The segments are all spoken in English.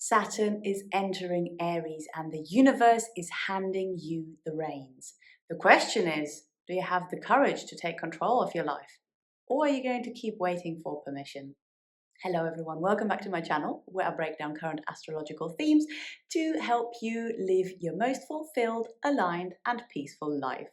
Saturn is entering Aries and the universe is handing you the reins. The question is, do you have the courage to take control of your life? Or are you going to keep waiting for permission? Hello everyone, welcome back to my channel where I break down current astrological themes to help you live your most fulfilled, aligned and peaceful life.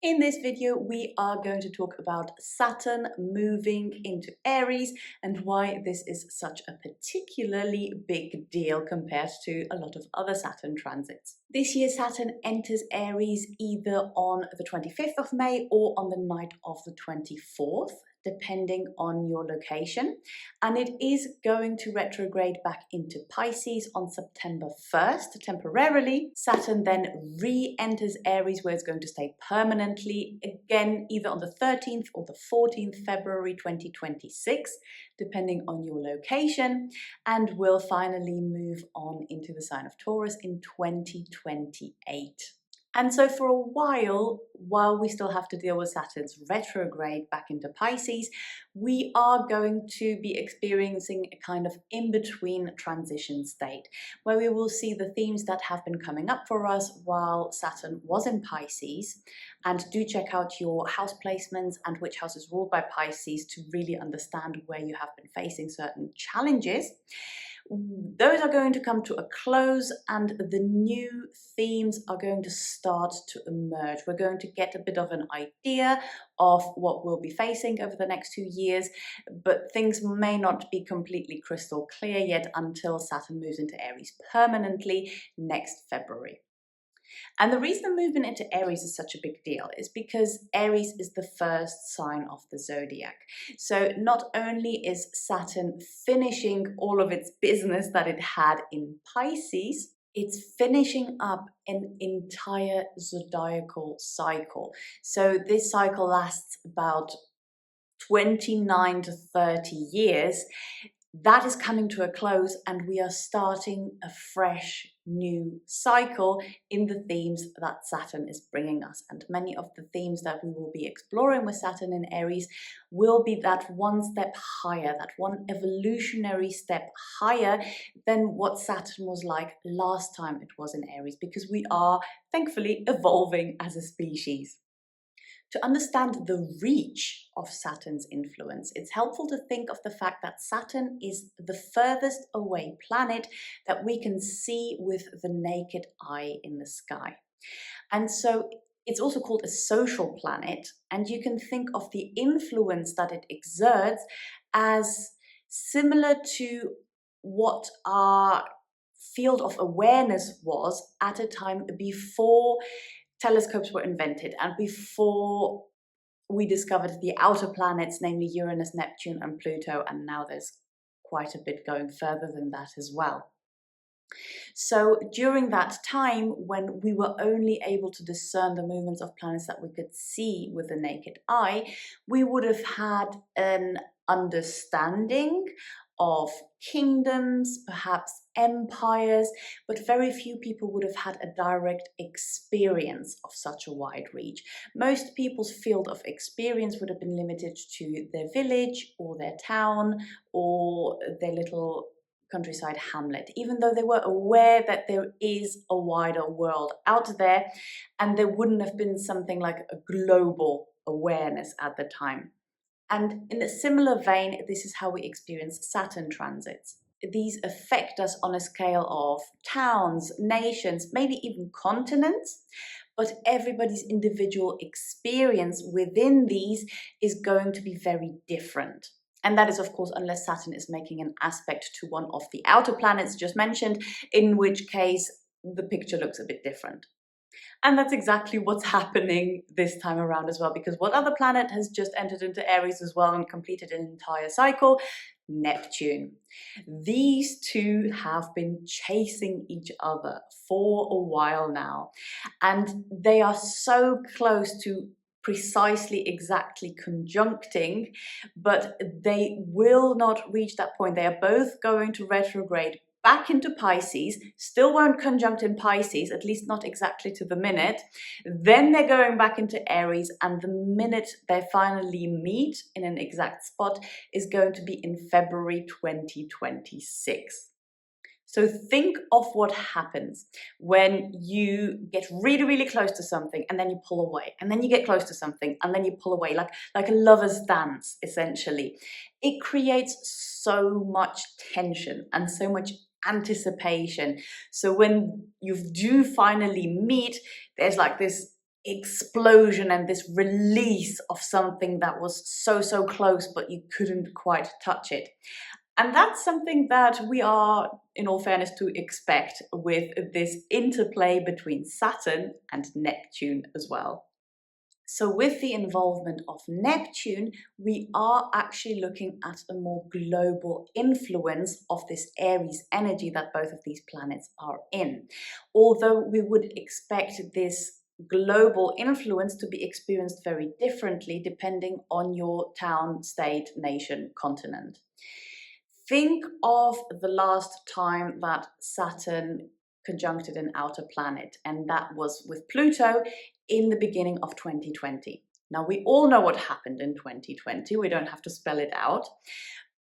In this video, we are going to talk about Saturn moving into Aries and why this is such a particularly big deal compared to a lot of other Saturn transits. This year, Saturn enters Aries either on the 25th of May or on the night of the 24th, depending on your location. And it is going to retrograde back into Pisces on September 1st temporarily. Saturn then re-enters Aries where it's going to stay permanently, again either on the 13th or the 14th February 2026, depending on your location, and will finally move on into the sign of Taurus in 2028. And so for a while we still have to deal with Saturn's retrograde back into Pisces, we are going to be experiencing a kind of in-between transition state, where we will see the themes that have been coming up for us while Saturn was in Pisces. And do check out your house placements and which house is ruled by Pisces to really understand where you have been facing certain challenges. Those are going to come to a close and the new themes are going to start to emerge. We're going to get a bit of an idea of what we'll be facing over the next 2 years, but things may not be completely crystal clear yet until Saturn moves into Aries permanently next February. And the reason the movement into Aries is such a big deal is because Aries is the first sign of the zodiac. So not only is Saturn finishing all of its business that it had in Pisces, it's finishing up an entire zodiacal cycle. So this cycle lasts about 29 to 30 years. That is coming to a close and we are starting a fresh new cycle in the themes that Saturn is bringing us. And many of the themes that we will be exploring with Saturn in Aries will be that one step higher, that one evolutionary step higher than what Saturn was like last time it was in Aries, because we are thankfully evolving as a species. To understand the reach of Saturn's influence, it's helpful to think of the fact that Saturn is the furthest away planet that we can see with the naked eye in the sky. And so it's also called a social planet, and you can think of the influence that it exerts as similar to what our field of awareness was at a time before telescopes were invented and before we discovered the outer planets, namely Uranus, Neptune and Pluto, and now there's quite a bit going further than that as well. So during that time when we were only able to discern the movements of planets that we could see with the naked eye, we would have had an understanding of kingdoms, perhaps empires, but very few people would have had a direct experience of such a wide reach. Most people's field of experience would have been limited to their village or their town or their little countryside hamlet, even though they were aware that there is a wider world out there, and there wouldn't have been something like a global awareness at the time. And in a similar vein, this is how we experience Saturn transits. These affect us on a scale of towns, nations, maybe even continents, but everybody's individual experience within these is going to be very different. And that is, of course, unless Saturn is making an aspect to one of the outer planets just mentioned, in which case the picture looks a bit different. And that's exactly what's happening this time around as well, because what other planet has just entered into Aries as well and completed an entire cycle? Neptune. These two have been chasing each other for a while now, and they are so close to precisely exactly conjuncting, but they will not reach that point. They are both going to retrograde back into Pisces, still won't conjunct in Pisces, at least not exactly to the minute. Then they're going back into Aries, and the minute they finally meet in an exact spot is going to be in February 2026. So think of what happens when you get really, really close to something and then you pull away, and then you get close to something and then you pull away, like a lover's dance, essentially. It creates so much tension and so much anticipation. So when you do finally meet, there's like this explosion and this release of something that was so close, but you couldn't quite touch it. And that's something that we are, in all fairness, to expect with this interplay between Saturn and Neptune as well. So with the involvement of Neptune, we are actually looking at a more global influence of this Aries energy that both of these planets are in. Although we would expect this global influence to be experienced very differently depending on your town, state, nation, continent. Think of the last time that Saturn conjuncted an outer planet, and that was with Pluto in the beginning of 2020. Now, we all know what happened in 2020. We don't have to spell it out.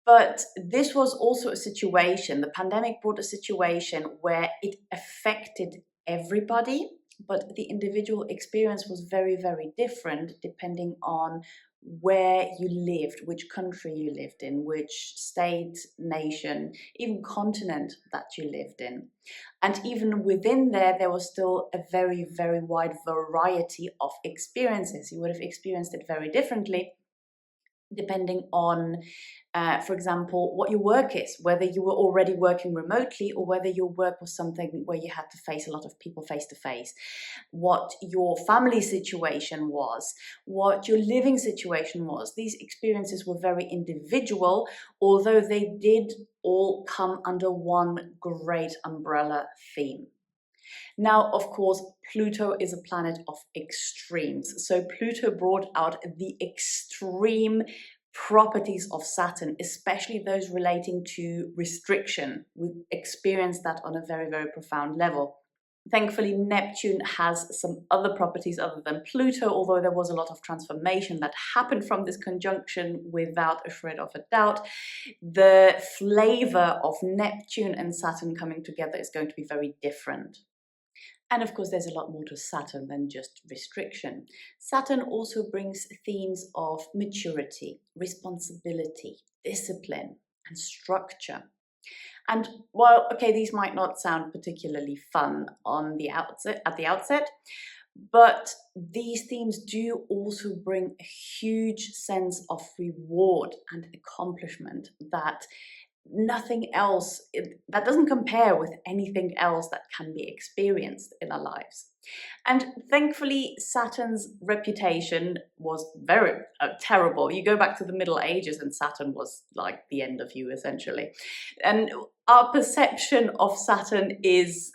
But this was also a situation, the pandemic brought a situation where it affected everybody, but the individual experience was very different depending on where you lived, which country you lived in, which state, nation, even continent that you lived in. And even within there was still a very wide variety of experiences. You would have experienced it very differently depending on, for example, what your work is, whether you were already working remotely or whether your work was something where you had to face a lot of people face to face, what your family situation was, what your living situation was. These experiences were very individual, although they did all come under one great umbrella theme. Now, of course, Pluto is a planet of extremes. So Pluto brought out the extreme properties of Saturn, especially those relating to restriction. We experienced that on a very profound level. Thankfully, Neptune has some other properties other than Pluto, although there was a lot of transformation that happened from this conjunction without a shred of a doubt. The flavor of Neptune and Saturn coming together is going to be very different. And of course, there's a lot more to Saturn than just restriction. Saturn also brings themes of maturity, responsibility, discipline, and structure. And while, okay, these might not sound particularly fun at the outset, but these themes do also bring a huge sense of reward and accomplishment that nothing else, that doesn't compare with anything else that can be experienced in our lives. And thankfully, Saturn's reputation was very terrible. You go back to the Middle Ages and Saturn was like the end of you, essentially. And our perception of Saturn is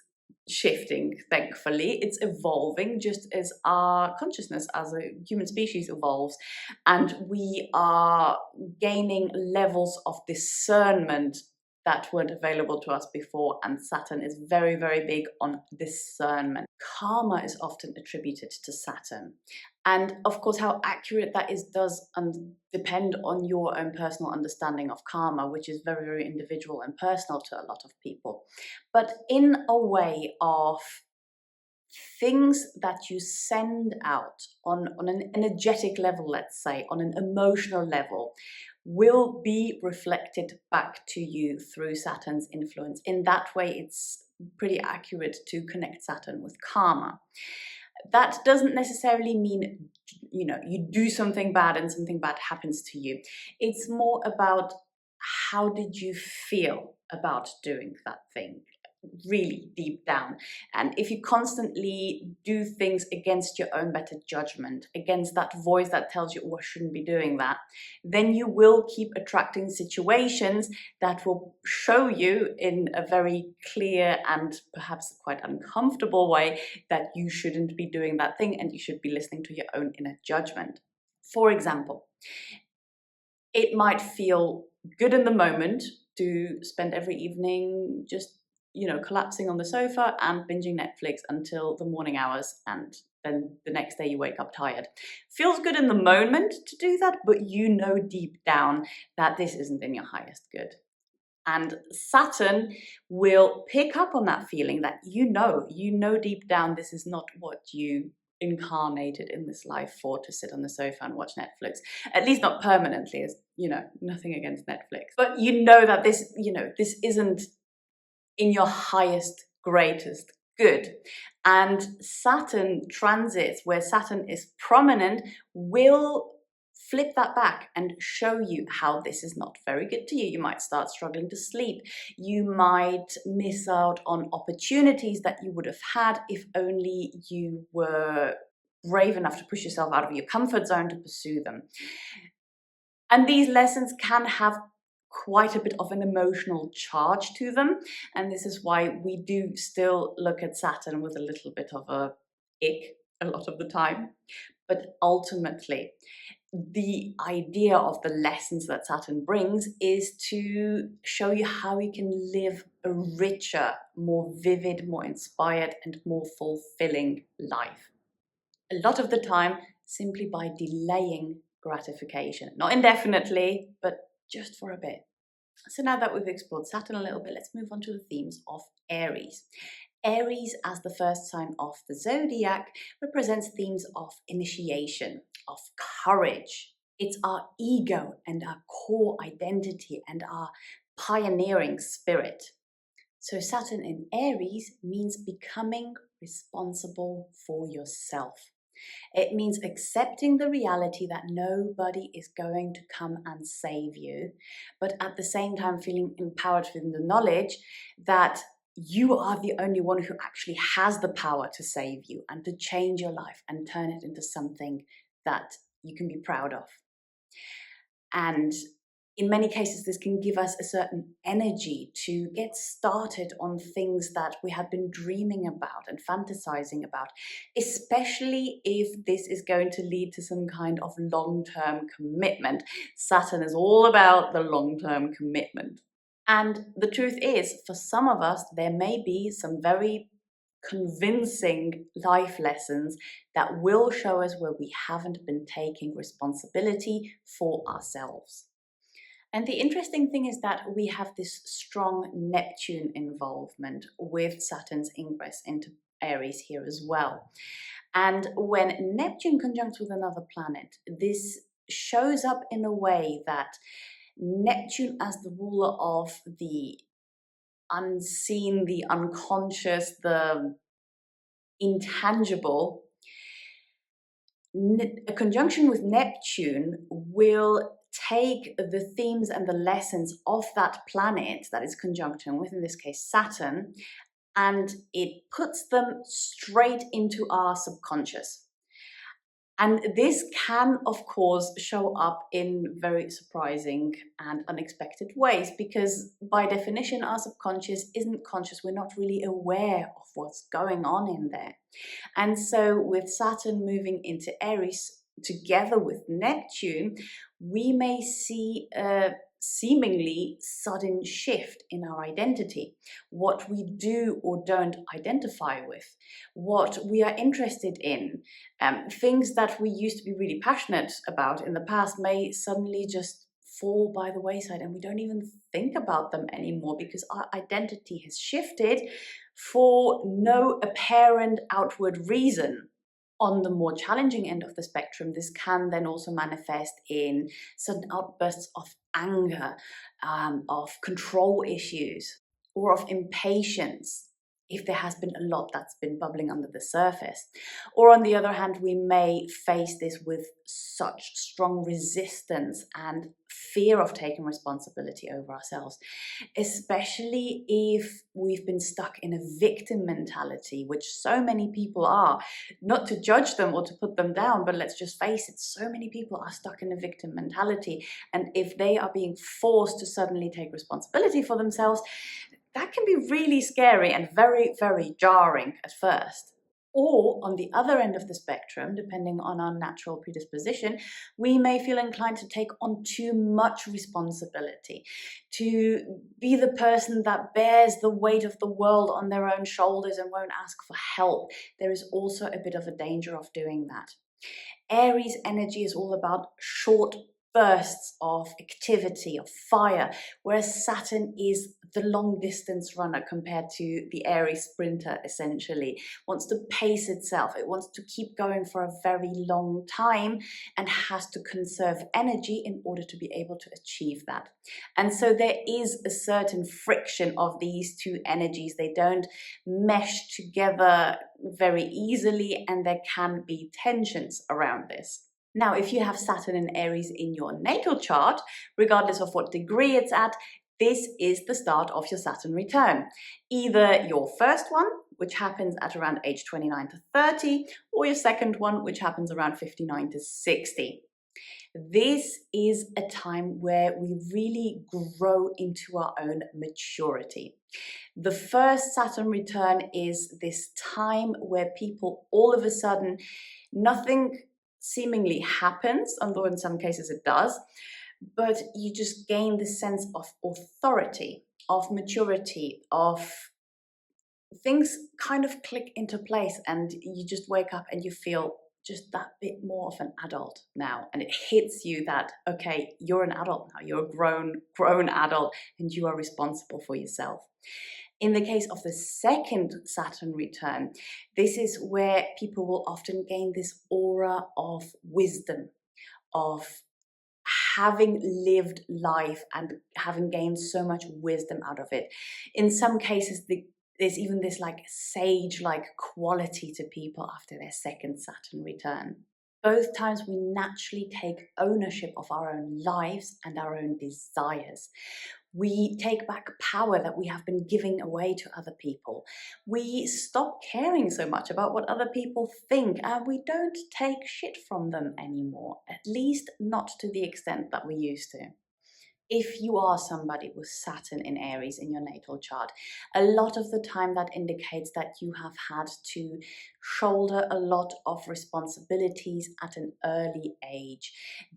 shifting, thankfully. It's evolving just as our consciousness as a human species evolves, and we are gaining levels of discernment that weren't available to us before, and Saturn is very big on discernment. Karma is often attributed to Saturn, and of course how accurate that is does depend on your own personal understanding of karma, which is very individual and personal to a lot of people. But in a way of things that you send out on an energetic level, let's say, on an emotional level, will be reflected back to you through Saturn's influence. In that way, it's pretty accurate to connect Saturn with karma. That doesn't necessarily mean, you do something bad and something bad happens to you. It's more about how did you feel about doing that thing, really deep down. And if you constantly do things against your own better judgment, against that voice that tells you, oh, I shouldn't be doing that, then you will keep attracting situations that will show you in a very clear and perhaps quite uncomfortable way that you shouldn't be doing that thing and you should be listening to your own inner judgment. For example, it might feel good in the moment to spend every evening just collapsing on the sofa and binging Netflix until the morning hours, and then the next day you wake up tired. Feels good in the moment to do that, but you know deep down that this isn't in your highest good. And Saturn will pick up on that feeling that you know deep down this is not what you incarnated in this life for, to sit on the sofa and watch Netflix. At least not permanently, as you know, nothing against Netflix. But you know that this, this isn't in your highest, greatest good. And Saturn transits, where Saturn is prominent, will flip that back and show you how this is not very good to you. You might start struggling to sleep. You might miss out on opportunities that you would have had if only you were brave enough to push yourself out of your comfort zone to pursue them. And these lessons can have quite a bit of an emotional charge to them. And this is why we do still look at Saturn with a little bit of a ick a lot of the time. But ultimately, the idea of the lessons that Saturn brings is to show you how you can live a richer, more vivid, more inspired, and more fulfilling life. A lot of the time, simply by delaying gratification. Not indefinitely, but just for a bit. So now that we've explored Saturn a little bit, let's move on to the themes of Aries. Aries, as the first sign of the zodiac, represents themes of initiation, of courage. It's our ego and our core identity and our pioneering spirit. So Saturn in Aries means becoming responsible for yourself. It means accepting the reality that nobody is going to come and save you, but at the same time feeling empowered within the knowledge that you are the only one who actually has the power to save you and to change your life and turn it into something that you can be proud of. And in many cases, this can give us a certain energy to get started on things that we have been dreaming about and fantasizing about, especially if this is going to lead to some kind of long-term commitment. Saturn is all about the long-term commitment. And the truth is, for some of us, there may be some very convincing life lessons that will show us where we haven't been taking responsibility for ourselves. And the interesting thing is that we have this strong Neptune involvement with Saturn's ingress into Aries here as well. And when Neptune conjuncts with another planet, this shows up in a way that Neptune, as the ruler of the unseen, the unconscious, the intangible, a conjunction with Neptune will take the themes and the lessons of that planet that is conjunction with, in this case, Saturn, and it puts them straight into our subconscious. And this can, of course, show up in very surprising and unexpected ways, because by definition, our subconscious isn't conscious. We're not really aware of what's going on in there. And so with Saturn moving into Aries together with Neptune, we may see a seemingly sudden shift in our identity, what we do or don't identify with, what we are interested in. Things that we used to be really passionate about in the past may suddenly just fall by the wayside, and we don't even think about them anymore because our identity has shifted for no apparent outward reason. On the more challenging end of the spectrum, this can then also manifest in sudden outbursts of anger, of control issues, or of impatience, if there has been a lot that's been bubbling under the surface. Or on the other hand, we may face this with such strong resistance and fear of taking responsibility over ourselves, especially if we've been stuck in a victim mentality, which so many people are. Not to judge them or to put them down, but let's just face it, so many people are stuck in a victim mentality. And if they are being forced to suddenly take responsibility for themselves, that can be really scary and very, very jarring at first. Or on the other end of the spectrum, depending on our natural predisposition, we may feel inclined to take on too much responsibility, to be the person that bears the weight of the world on their own shoulders and won't ask for help. There is also a bit of a danger of doing that. Aries energy is all about short bursts of activity, of fire, whereas Saturn is the long distance runner compared to the Aries sprinter, essentially. Wants to pace itself, it wants to keep going for a very long time and has to conserve energy in order to be able to achieve that. And so there is a certain friction of these two energies. They don't mesh together very easily, and there can be tensions around this. Now, if you have Saturn and Aries in your natal chart, regardless of what degree it's at, this is the start of your Saturn return. Either your first one, which happens at around age 29 to 30, or your second one, which happens around 59 to 60. This is a time where we really grow into our own maturity. The first Saturn return is this time where people all of a sudden, nothing seemingly happens, although in some cases it does, but you just gain this sense of authority, of maturity, of things kind of click into place, and you just wake up and you feel just that bit more of an adult now, and it hits you that, okay, you're an adult now, you're a grown adult, and you are responsible for yourself. In the case of the second Saturn return, this is where people will often gain this aura of wisdom, of having lived life and having gained so much wisdom out of it. In some cases, there's even this like sage-like quality to people after their second Saturn return. Both times we naturally take ownership of our own lives and our own desires. We take back power that we have been giving away to other people. We stop caring so much about what other people think, and we don't take shit from them anymore, at least not to the extent that we used to. If you are somebody with Saturn in Aries in your natal chart, a lot of the time that indicates that you have had to shoulder a lot of responsibilities at an early age,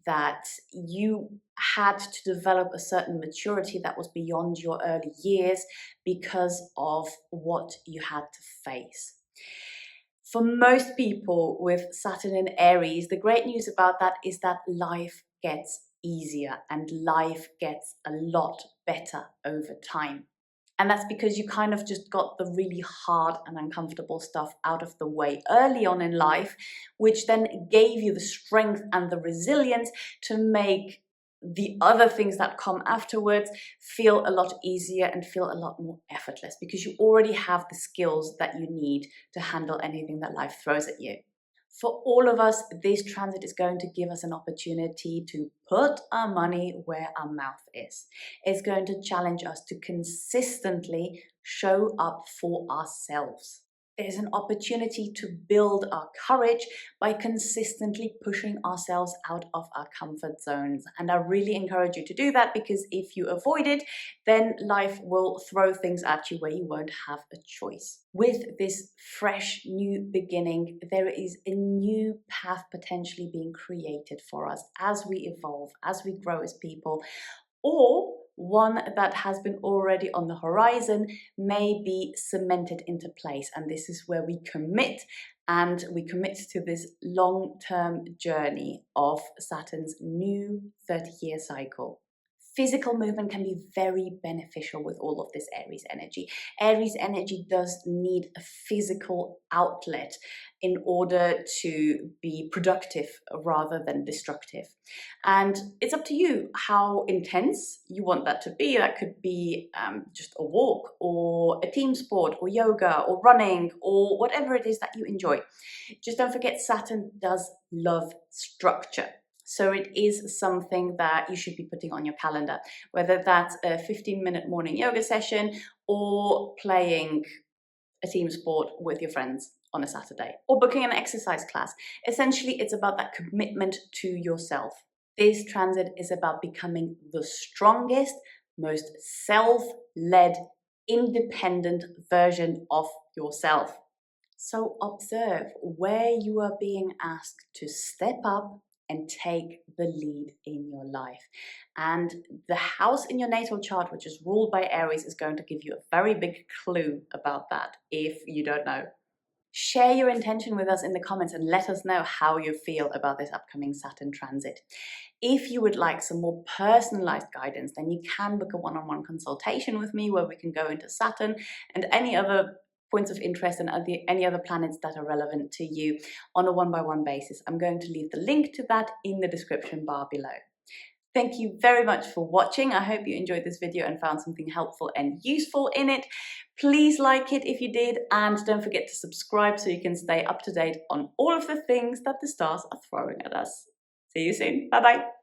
that you had to develop a certain maturity that was beyond your early years because of what you had to face. For most people with Saturn in Aries, the great news about that is that life gets easier and life gets a lot better over time. And that's because you kind of just got the really hard and uncomfortable stuff out of the way early on in life, which then gave you the strength and the resilience to make the other things that come afterwards feel a lot easier and feel a lot more effortless, because you already have the skills that you need to handle anything that life throws at you. For all of us, this transit is going to give us an opportunity to put our money where our mouth is. It's going to challenge us to consistently show up for ourselves. There's an opportunity to build our courage by consistently pushing ourselves out of our comfort zones. And I really encourage you to do that, because if you avoid it, then life will throw things at you where you won't have a choice. With this fresh new beginning, there is a new path potentially being created for us as we evolve, as we grow as people, or one that has been already on the horizon may be cemented into place. And this is where we commit, and we commit to this long-term journey of Saturn's new 30-year cycle. Physical movement can be very beneficial with all of this Aries energy. Aries energy does need a physical outlet in order to be productive rather than destructive. And it's up to you how intense you want that to be. That could be just a walk, or a team sport, or yoga, or running, or whatever it is that you enjoy. Just don't forget, Saturn does love structure. So it is something that you should be putting on your calendar, whether that's a 15-minute morning yoga session or playing a team sport with your friends on a Saturday, or booking an exercise class. Essentially, it's about that commitment to yourself. This transit is about becoming the strongest, most self-led, independent version of yourself. So observe where you are being asked to step up and take the lead in your life. And the house in your natal chart, which is ruled by Aries, is going to give you a very big clue about that if you don't know. Share your intention with us in the comments and let us know how you feel about this upcoming Saturn transit. If you would like some more personalized guidance, then you can book a one-on-one consultation with me where we can go into Saturn and any other points of interest and any other planets that are relevant to you on a one-by-one basis. I'm going to leave the link to that in the description bar below. Thank you very much for watching. I hope you enjoyed this video and found something helpful and useful in it. Please like it if you did, and don't forget to subscribe so you can stay up to date on all of the things that the stars are throwing at us. See you soon. Bye-bye.